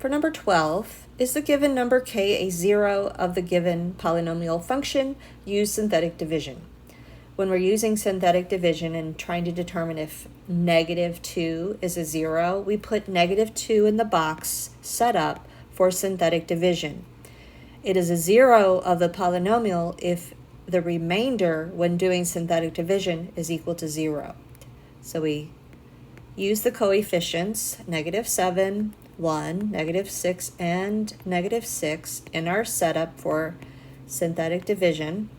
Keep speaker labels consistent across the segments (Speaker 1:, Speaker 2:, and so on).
Speaker 1: For number 12, is the given number k a zero of the given polynomial function? Use synthetic division. When we're using synthetic division and trying to determine if -2 is a zero, we put -2 in the box set up for synthetic division. It is a zero of the polynomial if the remainder when doing synthetic division is equal to 0. So we use the coefficients -7, 1, -6, and -6 in our setup for synthetic division.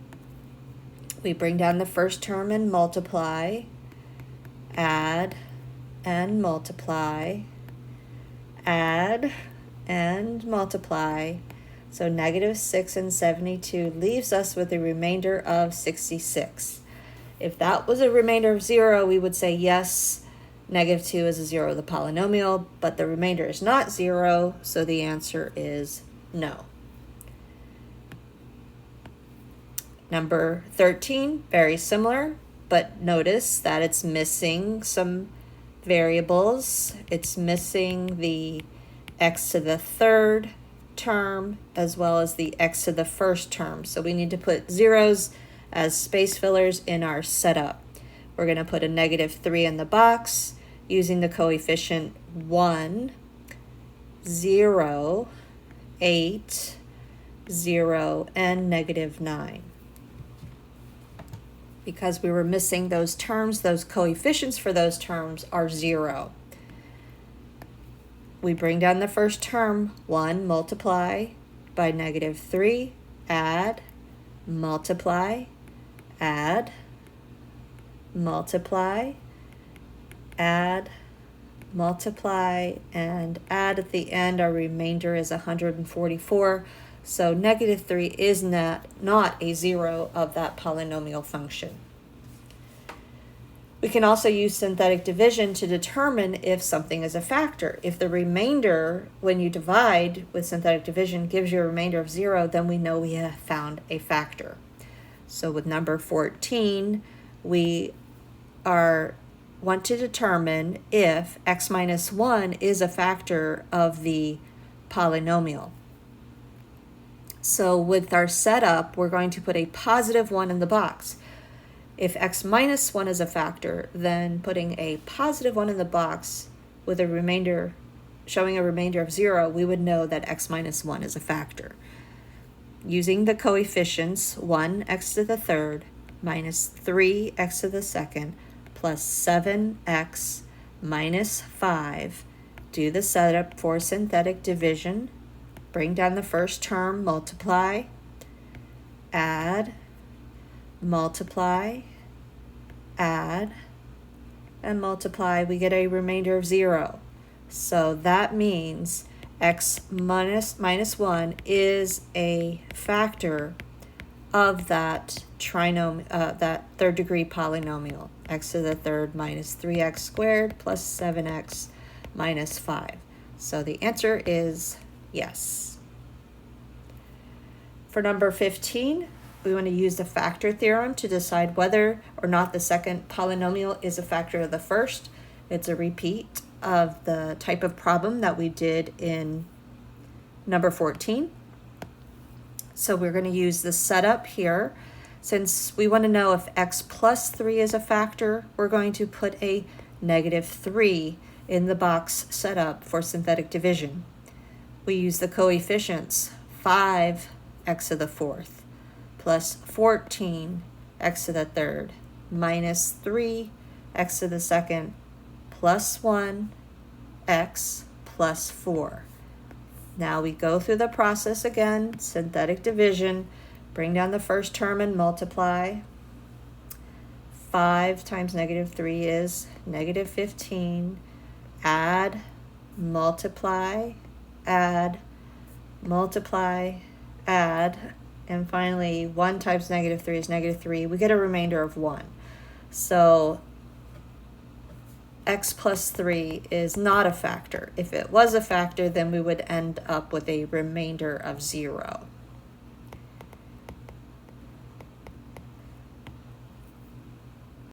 Speaker 1: We bring down the first term and multiply, add and multiply, add and multiply. So -6 and 72 leaves us with a remainder of 66. If that was a remainder of 0, we would say yes, -2 is a zero of the polynomial, but the remainder is not 0, so the answer is no. Number 13, very similar, but notice that it's missing some variables. It's missing the x to the third term as well as the x to the first term. So we need to put zeros as space fillers in our setup. We're going to put a -3 in the box using the coefficient 1, 0, 8, 0, and -9. Because we were missing those terms, those coefficients for those terms are 0. We bring down the first term, 1, multiply by -3, add, multiply, add, multiply, add, multiply, and add at the end. Our remainder is 144. So -3 is not a zero of that polynomial function. We can also use synthetic division to determine if something is a factor. If the remainder, when you divide with synthetic division, gives you a remainder of 0, then we know we have found a factor. So with number 14, we want to determine if x minus 1 is a factor of the polynomial. So with our setup, we're going to put a +1 in the box. If x minus 1 is a factor, then putting a +1 in the box with a remainder, showing a remainder of 0, we would know that x minus 1 is a factor. Using the coefficients 1x to the third minus 3x to the second plus 7x minus 5, do the setup for synthetic division. Bring down the first term, multiply, add, multiply, add, and multiply. We get a remainder of 0. So that means x minus 1 is a factor of that that third degree polynomial, x to the third minus 3x squared plus 7x minus 5. So the answer is yes. For number 15, we want to use the factor theorem to decide whether or not the second polynomial is a factor of the first. It's a repeat of the type of problem that we did in number 14. So we're going to use the setup here. Since we want to know if x plus 3 is a factor, we're going to put a -3 in the box setup for synthetic division. We use the coefficients 5x to the fourth plus 14x to the third minus 3x to the second plus 1x plus 4. Now we go through the process again, synthetic division, bring down the first term and multiply. 5 times -3 is -15. Add, multiply, add, multiply, add, and finally 1 times -3 is -3. We get a remainder of 1. So x plus 3 is not a factor. If it was a factor, then we would end up with a remainder of 0.